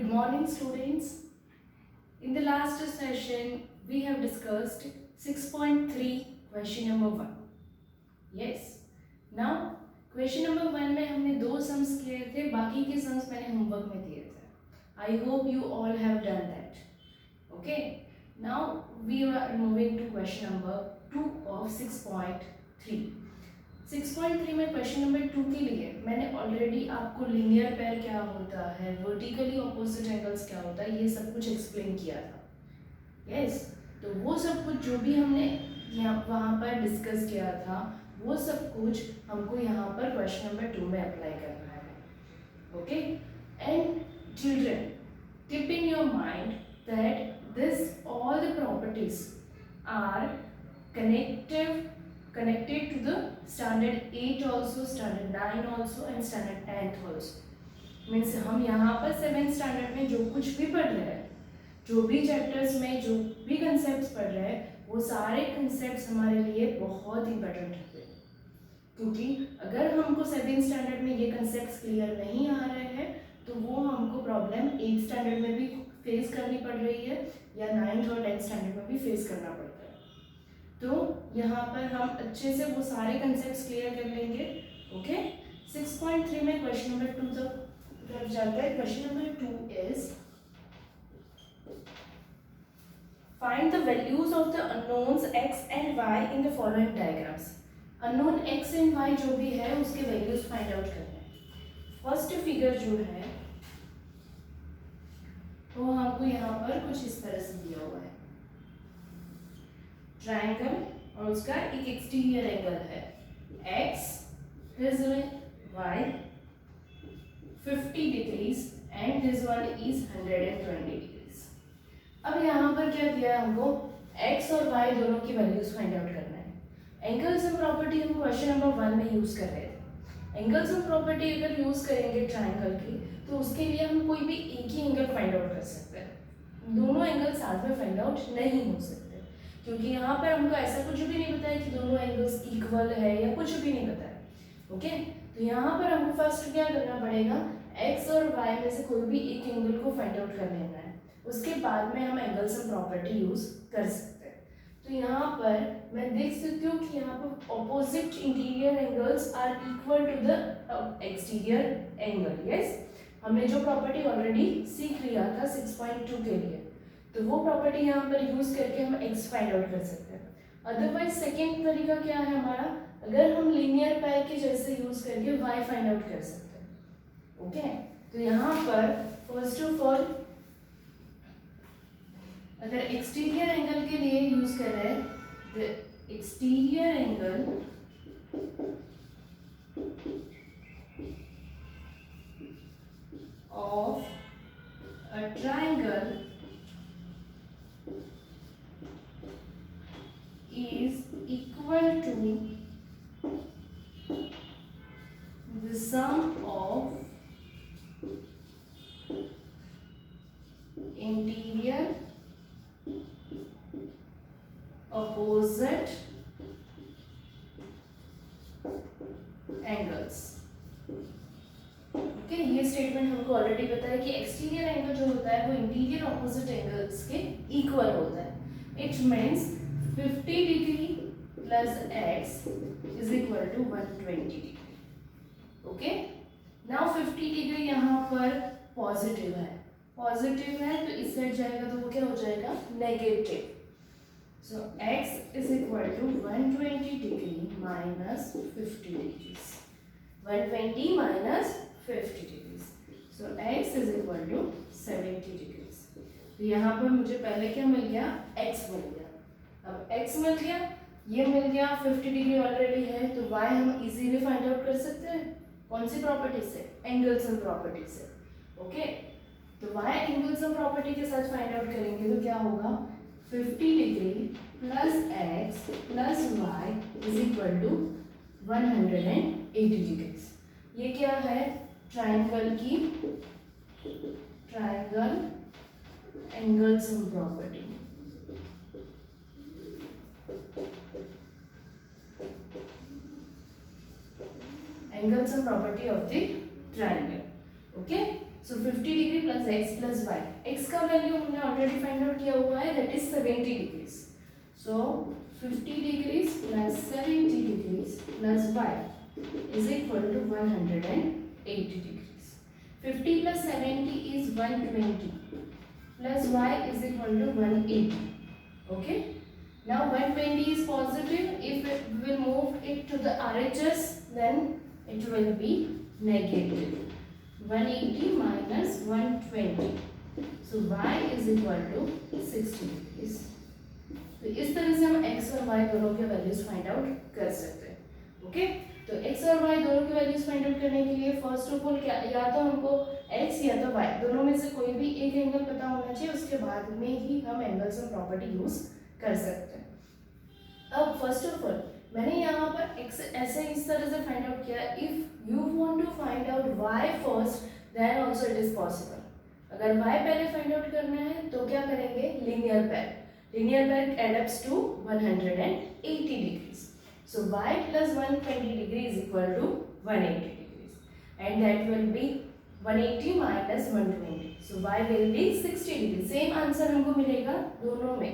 Good morning, students. In the last session, we have discussed 6.3 question number 1. Yes. Now, question number 1 में हमने 2 sums किए थे, बाकी के sums मैंने homework में दिए थे. I hope you all have done that. Okay. Now, we are moving to question number 2 of 6.3. 6.3 में क्वेश्चन नंबर 2 के लिए मैंने ऑलरेडी आपको लीनियर पेयर क्या होता है, वर्टिकली ऑपोजिट एंगल्स क्या होता है, ये सब कुछ एक्सप्लेन किया था. यस, तो वो सब कुछ जो भी हमने वहाँ पर डिस्कस किया था, वो सब कुछ हमको यहाँ पर क्वेश्चन नंबर 2 में अप्लाई करना है. Okay, and children, keep in your mind that this all the properties are connected to the standard 8 also, standard 9 also and standard 10th also. Means हम यहाँ पर 7th स्टैंडर्ड में जो कुछ भी पढ़ रहे हैं, जो भी चैप्टर्स में जो भी कंसेप्ट्स पढ़ रहे हैं, वो सारे कंसेप्ट्स हमारे लिए बहुत इंपॉर्टेंट होते हैं. क्योंकि अगर हमको 7th स्टैंडर्ड में ये कंसेप्ट्स क्लियर नहीं आ रहे हैं तो वो हमको प्रॉब्लम 8th स्टैंडर्ड में भी फेस करनी पड़ रही है या 9th और 10th स्टैंडर्ड में भी फेस करना पड़ता है. तो यहाँ पर हम अच्छे से वो सारे कंसेप्ट्स क्लियर कर लेंगे. ओके, 6.3 में क्वेश्चन नंबर 2 तक जाते हैं. Question number 2 is find the values of the unknowns x and y in the following diagrams. Unknown x and y जो भी है उसके वैल्यूज फाइंड आउट करने हैं. फर्स्ट फिगर जो है वो हमको यहाँ पर कुछ इस तरह से दिया हुआ है, ट्रायंगल, और उसका एक एक्सटीरियर एंगल है x, this y 50 degrees and this one is 120 degrees. अब यहाँ पर क्या दिया है हमको, x और y दोनों की वैल्यूज फाइंड आउट करना है. एंगल्स एंड प्रॉपर्टी हम क्वेश्चन नंबर 1 में यूज कर रहे थे. एंगल्स एंड प्रॉपर्टी अगर यूज करेंगे ट्रायंगल की तो उसके लिए हम कोई भी एक ही एंगल फाइंड आउट कर सकते हैं. दोनों एंगल साथ में फाइंड आउट नहीं हो सकते क्योंकि यहाँ पर हमको ऐसा कुछ भी नहीं बताया कि दोनों एंगल्स इक्वल है या कुछ भी नहीं बताया. ओके, तो यहाँ पर हमको फर्स्ट क्या करना पड़ेगा, x और y में से कोई भी एक एंगल को फाइंड आउट कर लेना है. उसके बाद में हम एंगल्स एंड प्रॉपर्टी यूज कर सकते हैं. तो यहाँ पर मैं देख सकती हूँ कि यहाँ पर opposite interior angles are equal to the exterior angle. Yes, हमने जो प्रॉपर्टी ऑलरेडी सीख लिया था 6.2 के लिए, तो वो प्रॉपर्टी यहाँ पर यूज करके हम x फाइंड आउट कर सकते हैं. अदरवाइज सेकेंड तरीका क्या है हमारा, अगर हम लीनियर पेयर के जैसे यूज करके y फाइंड आउट कर सकते हैं. ओके, तो यहाँ पर फर्स्ट ऑफ ऑल अगर एक्सटीरियर एंगल के लिए यूज करें, the exterior angle of a triangle is equal to the sum of interior opposite angles. Okay, ये स्टेटमेंट हमको ऑलरेडी पता है कि एक्सटीरियर एंगल जो होता है वो इंटीरियर ऑपोजिट एंगल्स के इक्वल होता है. It means 50 degree plus x is equal to 120 degree. Okay, now 50 degree यहाँ पर पॉजिटिव है, तो इस साइड जाएगा तो वो क्या हो जाएगा, negative. So x is equal to 120 degree minus 50 degree. 120 minus 50 degree, so x is equal to 70 degree. तो यहाँ पर मुझे पहले क्या मिल गया, x मिल गया. अब x मिल गया, ये मिल गया, 50 डिग्री ऑलरेडी है, तो y हम इजीली फाइंड आउट कर सकते हैं. कौन सी प्रॉपर्टी से, एंगल्स एंड प्रॉपर्टी से. ओके, तो y एंगल्स एंड प्रॉपर्टी के साथ फाइंड आउट करेंगे तो क्या होगा, 50 degree plus x plus y is equal to 180 degree. ये क्या है, ट्रायंगल की triangle angles and property. angles and property of the triangle. Okay, so 50 degree plus X plus Y, X का वैल्यू हमने ऑलरेडी फाइंड आउट किया हुआ है, that is 70 degrees. So 50 degrees plus 70 degrees plus Y is equal to 180 degrees. 50 plus 70 is 120 plus y is equal to 180. Okay. Now 120 is positive. If we will move it to the RHS, then it will be negative. 180 minus 120. So y is equal to 60 degrees. तो इस तरह से हम x और y दोनों के values find out कर सकते हैं. ओके. तो x और y दोनों के वैल्यूज फाइंड आउट करने के लिए फर्स्ट ऑफ ऑल क्या, या तो हमको x या तो y दोनों में से कोई भी एक एंगल पता होना चाहिए, उसके बाद में ही हम एंगल्स और प्रॉपर्टी यूज कर सकते हैं. अब फर्स्ट ऑफ ऑल मैंने यहाँ पर x ऐसे इस तरह से फाइंड आउट किया. If you want to find out y first then also it is possible. अगर y पहले फाइंड आउट करना है तो क्या करेंगे, linear pair. Linear pair adds to 180 degrees. So y plus 120 degree is equal to 180 degrees, and that will be 180 minus 120. So y will be 60 degree. Same answer हमको मिलेगा दोनों में,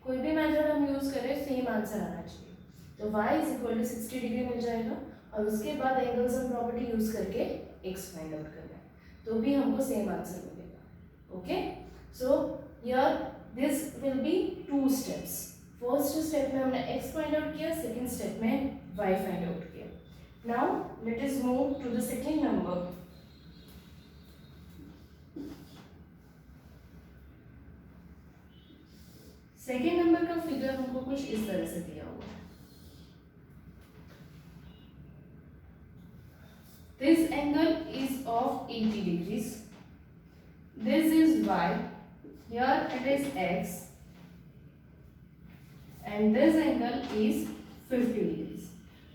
कोई भी मेथड हम यूज करें सेम आंसर आना चाहिए. तो y is equal to 60 degree मिल जाएगा, और उसके बाद एंगल्स और प्रॉपर्टी यूज करके x फाइंड आउट करना है, तो भी हमको सेम आंसर मिलेगा. Okay. So here this will be 2 steps. First step में हमने x फाइंड आउट किया, सेकंड स्टेप में y फाइंड आउट किया. Now let us move to the second number. Second number का फिगर हमको कुछ इस तरह से दिया हुआ है. This angle is of 80 degrees. This is y, here it is x, and this angle is 50 degrees.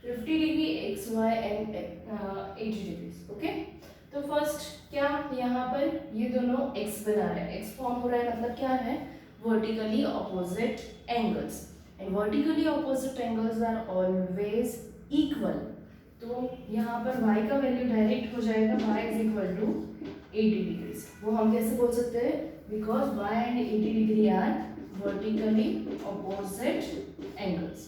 50 degree x, y and 80 degrees. Okay. तो फर्स्ट क्या, यहाँ पर ये दोनों x बना रहे हैं, x फॉर्म हो रहा है, मतलब क्या है, vertically opposite angles, and vertically opposite angles are always equal. तो यहाँ पर y का वैल्यू डायरेक्ट हो जाएगा, y is equal to 80 degrees. वो हम कैसे बोल सकते हैं, because y and 80 degree are vertically opposite angles.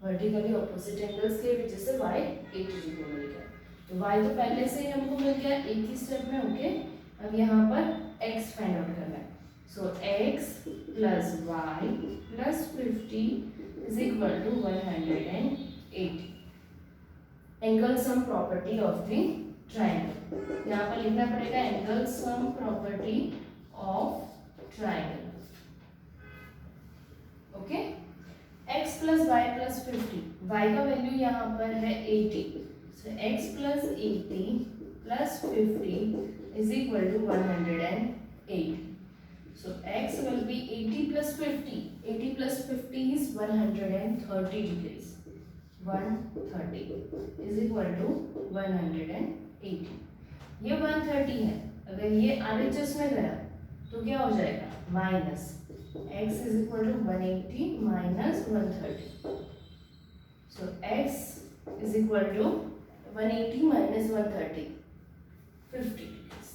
Vertically opposite angles के वजह से y 80 डिग्री मिल गया. तो y तो पहले से ही हमको मिल गया एक ही स्टेप में. ओके. अब यहाँ पर x फाइंड आउट करना है. So x plus y plus 50 is equal to 180. Angle sum property of the triangle. यहाँ पर लिखना पड़ेगा angle sum property of triangle. Okay. x plus y plus 50, y का वैल्यू यहाँ पर है 80. So x plus 80 plus 50 is equal to 180. So x will be 80 plus 50. 80 plus 50 is 130 degrees. 130 is equal to 180. ये 130 है, अगर ये RHS में गया तो क्या हो जाएगा, minus x is equal to 180 minus 130. So x is equal to 180 minus 130, 50 degrees.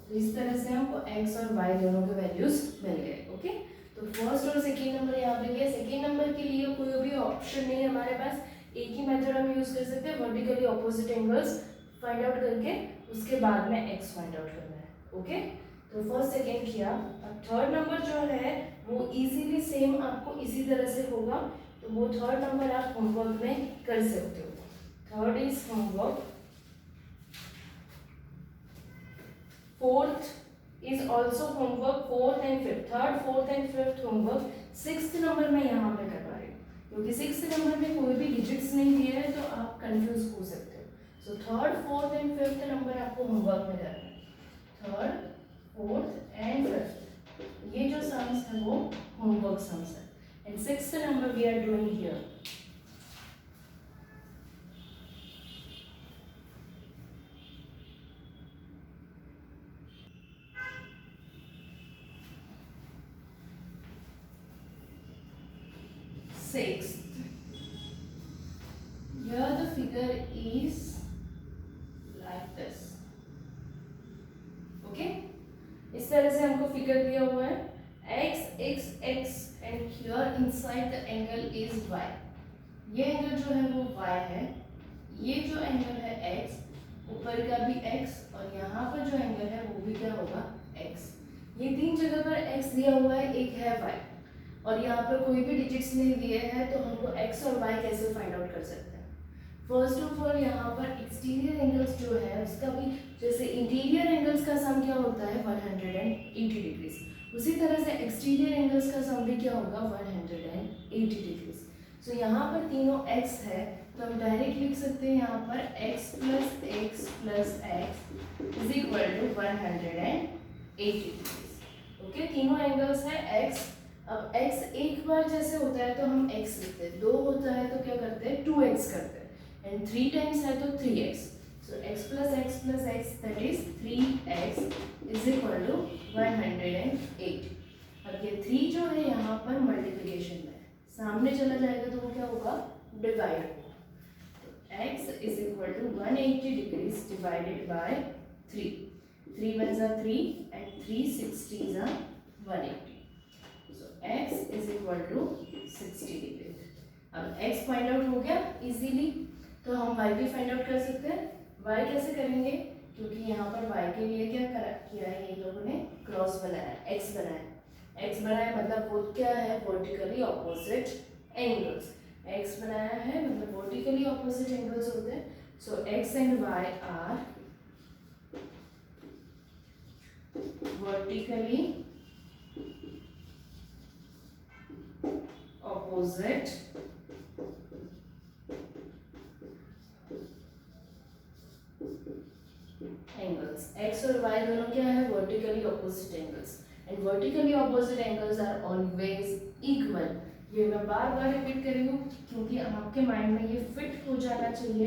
तो इस तरह से हमको x और y दोनों के वैल्यूज मिल गए. ओके. तो फर्स्ट और सेकेंड नंबर यहाँ पे गया. सेकेंड नंबर के लिए कोई भी ऑप्शन नहीं है हमारे पास, एक ही मेथड हम यूज कर सकते हैं, vertically opposite angles find out करके उसके बाद में x फाइंड आउट करना है. ओके. तो फर्स्ट सेकेंड किया. अब थर्ड नंबर जो है वो इजीली सेम आपको इसी तरह से होगा, तो वो थर्ड नंबर आप होमवर्क में कर सकते हो. Third is homework. Fourth is also homework. Fourth and fifth, third fourth and fifth homework. Sixth number में यहाँ पे करवा रही हूँ, क्योंकि सिक्स्थ नंबर में कोई भी डिजिट्स नहीं दिए है तो आप कंफ्यूज हो सकते हो. So third fourth and fifth number आपको होमवर्क में करना है. थर्ड फोर्थ एंड फिफ्थ, ये जो सम्स है वो होमवर्क सम्स है. And sixth number we are doing here. Sixth, here the figure is like this. इस तरह से हमको फिगर दिया हुआ है x x x and here inside the angle is y। ये एंगल जो है वो y है, ये जो एंगल है x, ऊपर का भी x और यहाँ पर जो एंगल है वो भी क्या होगा x। ये तीन जगह पर x दिया हुआ है, एक है y और यहाँ पर कोई भी डिजिट्स नहीं दिए हैं, तो हमको x और y कैसे फाइंड आउट कर सकते हैं। फर्स्ट ऑफ ऑल यहाँ पर एक्सटीरियर एंगल्स जो है उसका भी, जैसे इंटीरियर एंगल्स का सम क्या होता है 180 डिग्रीज, उसी तरह से एक्सटीरियर एंगल्स का सम भी क्या होगा 180 डिग्रीज। सो यहाँ पर तीनों x है, तो हम डायरेक्ट लिख सकते हैं यहाँ पर x plus x plus x is equal to 180 degrees. Okay, तीनों एंगल्स है x। अब x एक बार जैसे होता है तो हम x लिखते हैं, दो होता है तो क्या करते हैं 2x करते हैं, एंड 3 टाइम्स है तो 3x। So x plus x that is 3x is equal to 180। अब ये 3 जो है यहाँ पर मल्टीप्लिकेशन में है, सामने चला जाएगा तो वो क्या होगा डिवाइड होगा। तो x is equal to 180 degrees divided by 3। 3 1 जा 3 एंड 3 60 जा 180। So x is equal to 60 degree. अब x फाइंड आउट हो गया इजीली, तो हम y भी फाइंड आउट कर सकते हैं। y कैसे करेंगे, क्योंकि यहाँ पर y के लिए क्या किया है, ये लोगों ने क्रॉस बनाया, x बनाया मतलब वो क्या है वर्टिकली ऑपोजिट एंगल्स। x बनाया है मतलब वर्टिकली ऑपोजिट एंगल्स होते हैं। So x and y are vertically opposite angles. x और y दोनों क्या है vertically opposite angles, and vertically opposite angles are always equal. ये मैं बार बार रिपीट कर रही हूँ क्योंकि आपके माइंड में ये फिट हो जाना चाहिए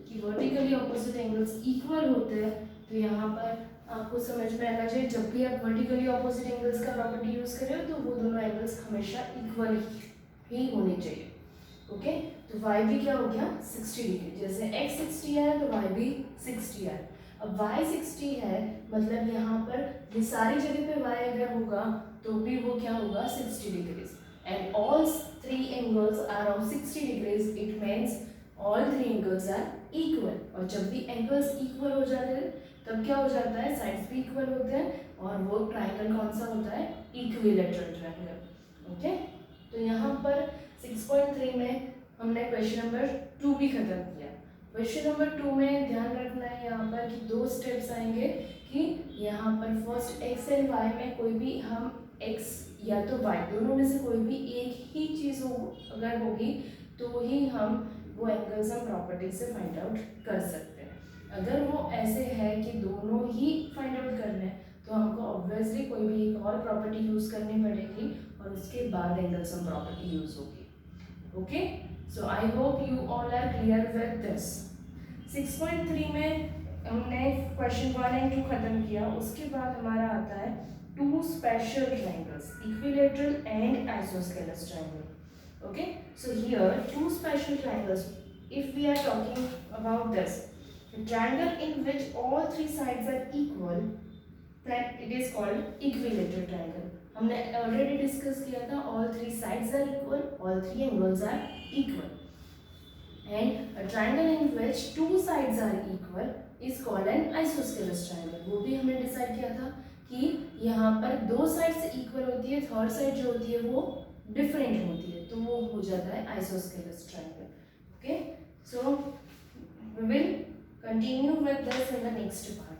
कि वर्टिकली ऑपोजिट एंगल्स इक्वल होते हैं। तो यहाँ पर आपको समझ में आना चाहिए, जब भी आप वर्टिकली ऑपोजिट एंगल्स का प्रॉपर्टी यूज कर रहे हो तो वो दोनों एंगल्स हमेशा इक्वल ही होने चाहिए। ओके, तो y भी क्या हो गया 60 डिग्री, जैसे x 60 है तो y भी 60 है। अब y 60 है मतलब यहाँ पर ये सारी जगह पे y अगर होगा तो भी वो क्या होगा 60 degrees, and all 3 angles are of 60 degrees, it means all 3 angles are equal. और जब भी एंगल्स इक्वल हो जाते हैं तब क्या हो जाता है साइड्स भी इक्वल होते हैं, और वो ट्राइंगल कौन सा होता है इक्विलैटरल ट्राइंगल। ओके, तो यहाँ पर 6.3 में हमने क्वेश्चन नंबर 2 भी खत्म किया। क्वेश्चन नंबर 2 में ध्यान रखना है यहाँ पर कि 2 स्टेप्स आएंगे कि यहाँ पर फर्स्ट x एंड y में कोई भी हम x या तो y दोनों में से कोई भी एक ही चीज़ हो अगर होगी तो ही हम वो एंगल्स हम प्रॉपर्टी से फाइंड आउट कर सकते हैं। अगर वो ऐसे है कि दोनों ही फाइंड आउट करना है तो हमको ऑब्वियसली कोई भी एक और प्रॉपर्टी यूज़ करनी पड़ेगी और उसके बाद एंगल सम प्रॉपर्टी यूज़ होगी। Okay, so I hope you all are clear with this. 6.3 में हमने क्वेश्चन 1 एंड 2 खत्म किया, उसके बाद हमारा आता है 2 special triangles, equilateral and isosceles triangle. Okay, so here 2 special triangles, if we are talking about this, a triangle in which all 3 sides are equal, then it is called equilateral triangle. हमने already discuss किया था, all 3 sides are equal, all 3 angles are equal, and a triangle in which 2 sides are equal is called an isosceles triangle. वो भी हमने decide किया था कि यहाँ पर 2 साइड्स इक्वल होती है, थर्ड साइड जो होती है वो डिफरेंट होती है, तो वो हो जाता है isosceles triangle. Okay, so we will continue with this in the next part.